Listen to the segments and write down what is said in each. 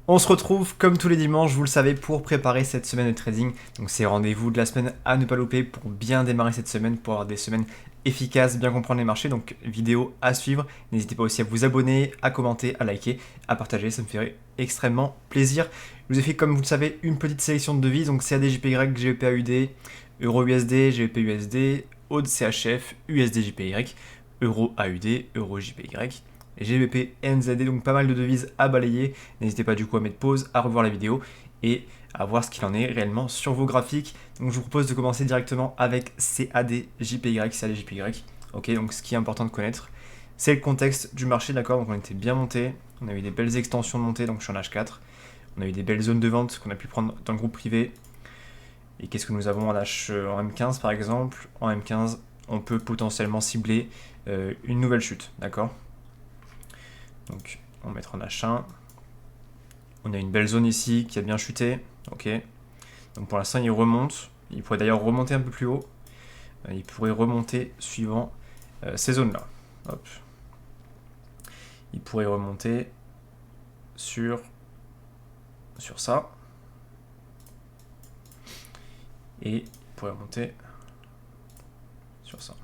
On se retrouve comme tous les dimanches, vous le savez, pour préparer cette semaine de trading. Donc c'est rendez-vous de la semaine à ne pas louper pour bien démarrer cette semaine, pour avoir des semaines efficaces, bien comprendre les marchés. Donc vidéo à suivre. N'hésitez pas aussi à vous abonner, à commenter, à liker, à partager, ça me ferait extrêmement plaisir. Je vous ai fait, comme vous le savez, une petite sélection de devises. Donc CAD, JPY, GBP AUD, Euro USD, GBP USD, AUD CHF, USD JPY, Euro AUD, Euro JPY. GBP, NZD, donc pas mal de devises à balayer. N'hésitez pas du coup à mettre pause, à revoir la vidéo et à voir ce qu'il en est réellement sur vos graphiques. Donc je vous propose de commencer directement avec CAD, JPY, CAD, JPY. Ok, donc ce qui est important de connaître, c'est le contexte du marché, d'accord. Donc on était bien monté, on a eu des belles extensions de montée, donc je suis en H4. On a eu des belles zones de vente qu'on a pu prendre dans le groupe privé. Et qu'est-ce que nous avons en M15 par exemple? En M15, on peut potentiellement cibler une nouvelle chute, d'accord. Donc on va mettre en H1. On a une belle zone ici qui a bien chuté. Ok. Donc pour l'instant il remonte. Il pourrait d'ailleurs remonter un peu plus haut. Il pourrait remonter suivant ces zones-là. Hop. Il pourrait remonter sur ça. Et il pourrait remonter sur ça.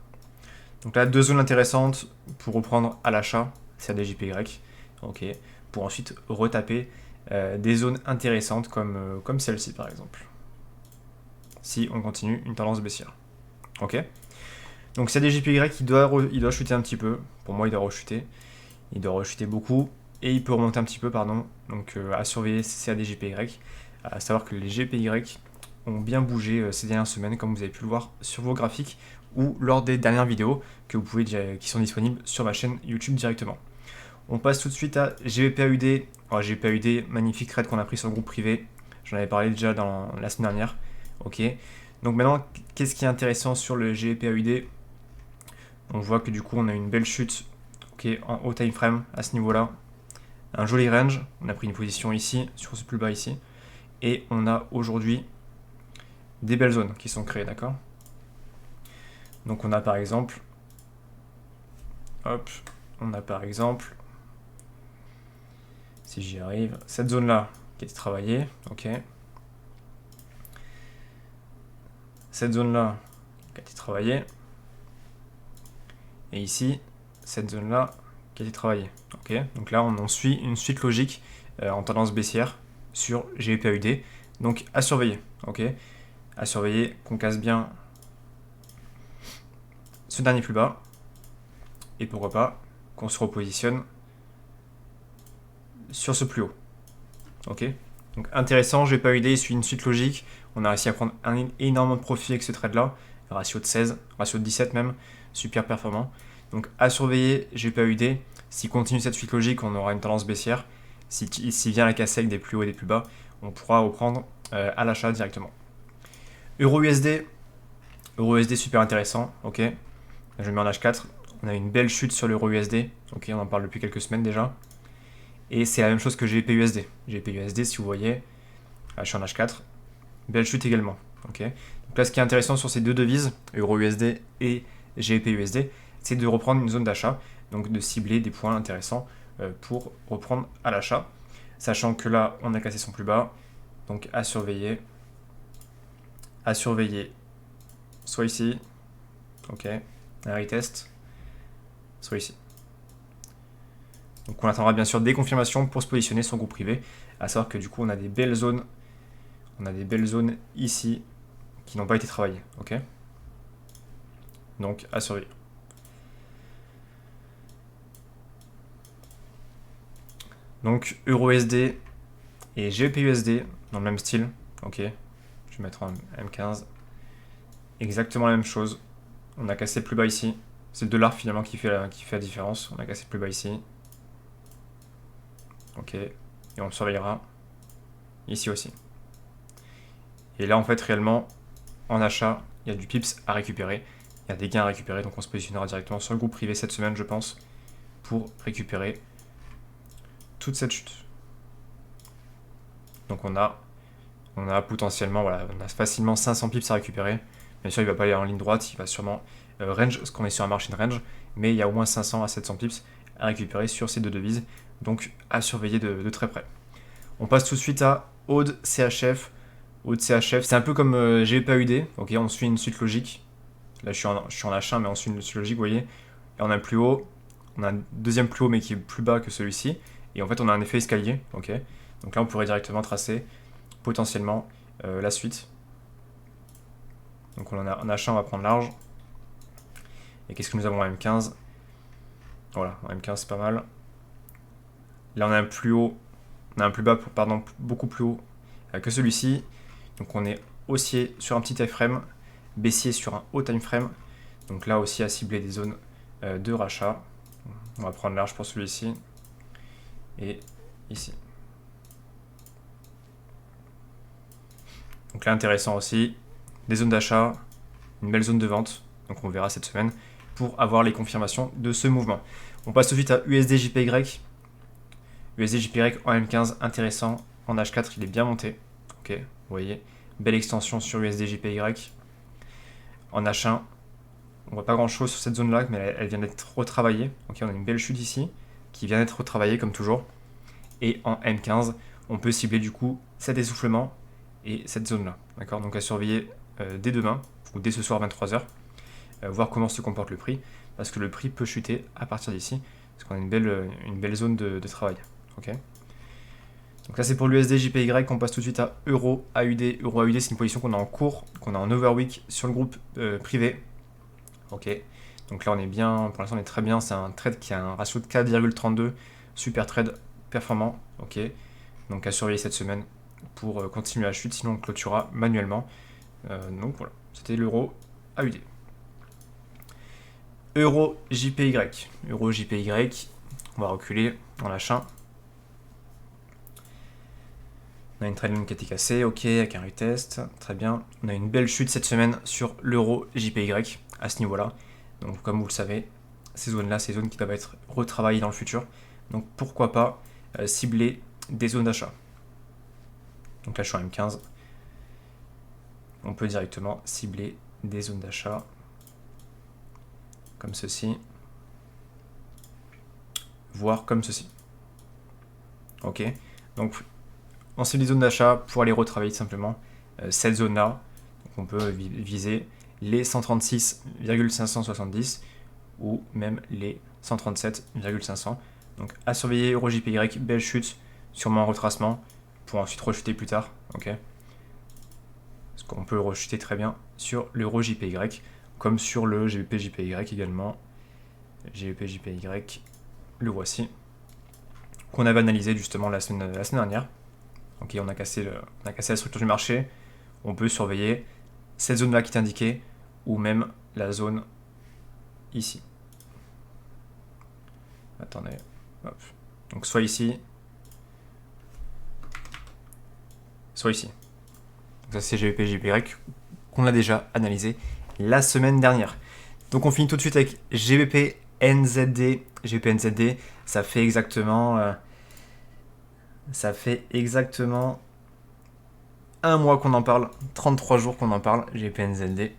Donc là, deux zones intéressantes pour reprendre à l'achat, c'est des JPY. Ok. Pour ensuite retaper des zones intéressantes comme celle-ci par exemple. Si on continue une tendance baissière. Ok. Donc c'est des JPY qui doit chuter un petit peu. Pour moi, il doit rechuter. Il doit rechuter beaucoup. Et il peut remonter un petit peu, pardon. Donc à surveiller, c'est des JPY. À savoir que les JPY ont bien bougé ces dernières semaines, comme vous avez pu le voir sur vos graphiques ou lors des dernières vidéos qui sont disponibles sur ma chaîne YouTube directement. On passe tout de suite à GBP AUD. Alors, GBP AUD, magnifique trade qu'on a pris sur le groupe privé. J'en avais parlé déjà dans la semaine dernière. Ok. Donc maintenant, qu'est-ce qui est intéressant sur le GBP AUD? On voit que du coup, on a une belle chute en haut time frame à ce niveau-là. Un joli range. On a pris une position ici, sur ce plus bas ici. Et on a aujourd'hui des belles zones qui sont créées, d'accord? Donc on a par exemple, si j'y arrive, cette zone-là qui a été travaillée, ok. Cette zone-là qui a été travaillée. Et ici, cette zone-là qui a été travaillée, ok. Donc là, on en suit une suite logique en tendance baissière sur GBP AUD. Donc à surveiller, ok. À surveiller qu'on casse bien ce dernier plus bas. Et pourquoi pas qu'on se repositionne sur ce plus haut. Ok. Donc intéressant, j'ai pas eu idée, il suit une suite logique. On a réussi à prendre énormément de profit avec ce trade là. Ratio de 16, ratio de 17 même. Super performant. Donc à surveiller, j'ai pas eu idée. S'il continue cette suite logique, on aura une tendance baissière. S'il vient la casser avec des plus hauts et des plus bas, on pourra reprendre à l'achat directement. Euro USD. Euro USD super intéressant. Ok. Je mets en H4. On a une belle chute sur l'euro USD. Ok, on en parle depuis quelques semaines déjà. Et c'est la même chose que GBP USD. GBP USD, si vous voyez, là, je suis en H4. Belle chute également. Ok. Donc là, ce qui est intéressant sur ces deux devises, euro USD et GBP USD, c'est de reprendre une zone d'achat. Donc de cibler des points intéressants pour reprendre à l'achat. Sachant que là, on a cassé son plus bas. Donc à surveiller. À surveiller. Soit ici. Ok. Un retest. Soit ici. Donc on attendra bien sûr des confirmations pour se positionner sur le groupe privé. À savoir que du coup on a des belles zones. On a des belles zones ici qui n'ont pas été travaillées. Ok. Donc à surveiller. Donc EURUSD et GBPUSD dans le même style. Ok. Je vais mettre en M15. Exactement la même chose. On a cassé le plus bas ici. C'est le dollar finalement qui fait la différence. On a cassé le plus bas ici. Ok. Et on surveillera ici aussi. Et là en fait réellement en achat, il y a du pips à récupérer. Il y a des gains à récupérer. Donc on se positionnera directement sur le groupe privé cette semaine je pense. Pour récupérer toute cette chute. Donc on a potentiellement, voilà, on a facilement 500 pips à récupérer. Bien sûr, il ne va pas aller en ligne droite, il va sûrement range, parce qu'on est sur un margin range, mais il y a au moins 500 à 700 pips à récupérer sur ces deux devises, donc à surveiller de très près. On passe tout de suite à Aude CHF. Aude CHF, c'est un peu comme GBP-AUD. Ok, on suit une suite logique. Là, je suis en achat, mais on suit une suite logique, vous voyez. Et on a plus haut, on a un deuxième plus haut, mais qui est plus bas que celui-ci. Et en fait, on a un effet escalier. Ok. Donc là, on pourrait directement tracer potentiellement la suite. Donc on a en achat, on va prendre large. Et qu'est-ce que nous avons en M15? Voilà, en M15, c'est pas mal. Là, on a un plus haut, on a un plus bas, pardon, beaucoup plus haut que celui-ci. Donc on est haussier sur un petit time frame, baissier sur un haut time frame. Donc là aussi à cibler des zones de rachat. On va prendre large pour celui-ci. Et ici. Donc là, intéressant aussi, des zones d'achat, une belle zone de vente. Donc on verra cette semaine pour avoir les confirmations de ce mouvement. On passe tout de suite à USD-JPY. USD-JPY en M15, intéressant. En H4, il est bien monté. Ok, vous voyez, belle extension sur USD-JPY. En H1, on voit pas grand chose sur cette zone là, mais elle vient d'être retravaillée. Ok, on a une belle chute ici qui vient d'être retravaillée comme toujours. Et en M15, on peut cibler du coup cet essoufflement et cette zone là. D'accord, donc à surveiller dès demain ou dès ce soir 23h, voir comment se comporte le prix, parce que le prix peut chuter à partir d'ici, parce qu'on a une belle zone de travail. Ok. Donc là c'est pour l'USD JPY, on passe tout de suite à Euro AUD. Euro AUD, c'est une position qu'on a en cours, qu'on a en overweek sur le groupe privé. Ok. Donc là on est bien, pour l'instant on est très bien, c'est un trade qui a un ratio de 4,32, super trade performant. Ok. Donc à surveiller cette semaine pour continuer la chute, sinon on clôturera manuellement. Donc voilà, c'était l'euro AUD. Euro JPY. Euro JPY, on va reculer dans l'achat. On a une trendline qui a été cassée, ok, avec un retest, très bien. On a une belle chute cette semaine sur l'euro JPY à ce niveau-là. Donc comme vous le savez, ces zones-là, c'est des zones qui doivent être retravaillées dans le futur. Donc pourquoi pas cibler des zones d'achat. Donc là je suis en M15. On peut directement cibler des zones d'achat comme ceci, voire comme ceci. Ok, donc on cible les zones d'achat pour aller retravailler simplement cette zone-là. Donc on peut viser les 136,570 ou même les 137,500. Donc à surveiller Euro JPY, belle chute, sûrement un retracement pour ensuite rechuter plus tard. Ok, parce qu'on peut rechuter très bien sur l'Euro JPY comme sur le GBP JPY également. GBP JPY, le voici, qu'on avait analysé justement la semaine dernière. Ok, on a cassé la structure du marché. On peut surveiller cette zone-là qui est indiquée, ou même la zone ici. Attendez, hop. Donc soit ici, soit ici. Donc ça c'est GBP JPY qu'on a déjà analysé la semaine dernière. Donc on finit tout de suite avec GBP NZD. GBP NZD, ça fait exactement un mois qu'on en parle, 33 jours qu'on en parle, GBP NZD.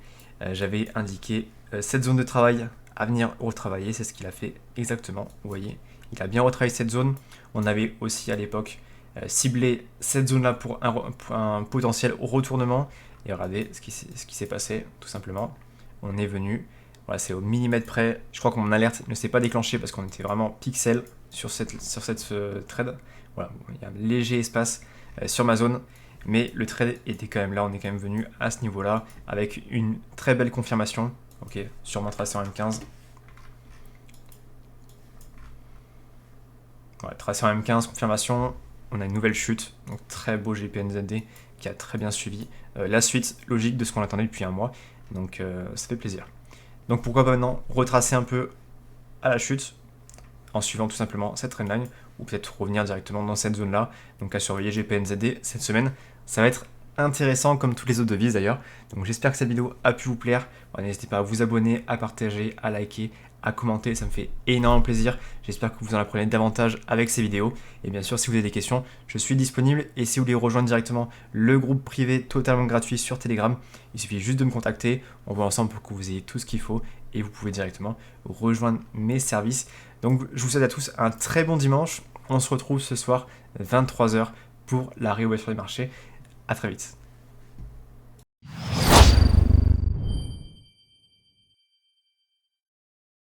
J'avais indiqué cette zone de travail à venir retravailler, c'est ce qu'il a fait exactement, vous voyez. Il a bien retravaillé cette zone. On avait aussi à l'époque ciblé cette zone-là pour un potentiel retournement. Et regardez ce qui s'est passé, tout simplement. On est venu, voilà, c'est au millimètre près. Je crois que mon alerte ne s'est pas déclenchée parce qu'on était vraiment pixel sur cette trade. Voilà, il y a un léger espace sur ma zone. Mais le trade était quand même là, on est quand même venu à ce niveau-là avec une très belle confirmation. Ok, sûrement tracé en M15. Ouais, tracé en M15, confirmation. On a une nouvelle chute, donc très beau GPNZD qui a très bien suivi la suite logique de ce qu'on attendait depuis un mois. Donc ça fait plaisir. Donc pourquoi pas maintenant retracer un peu à la chute en suivant tout simplement cette trendline ou peut-être revenir directement dans cette zone-là. Donc à surveiller GPNZD cette semaine. Ça va être intéressant comme toutes les autres devises d'ailleurs. Donc j'espère que cette vidéo a pu vous plaire. Bon, n'hésitez pas à vous abonner, à partager, à liker, à commenter, ça me fait énormément plaisir. J'espère que vous en apprenez davantage avec ces vidéos. Et bien sûr, si vous avez des questions, je suis disponible. Et si vous voulez rejoindre directement le groupe privé totalement gratuit sur Telegram, il suffit juste de me contacter. On va ensemble pour que vous ayez tout ce qu'il faut et vous pouvez directement rejoindre mes services. Donc je vous souhaite à tous un très bon dimanche. On se retrouve ce soir 23h pour la réouverture des marchés. À très vite.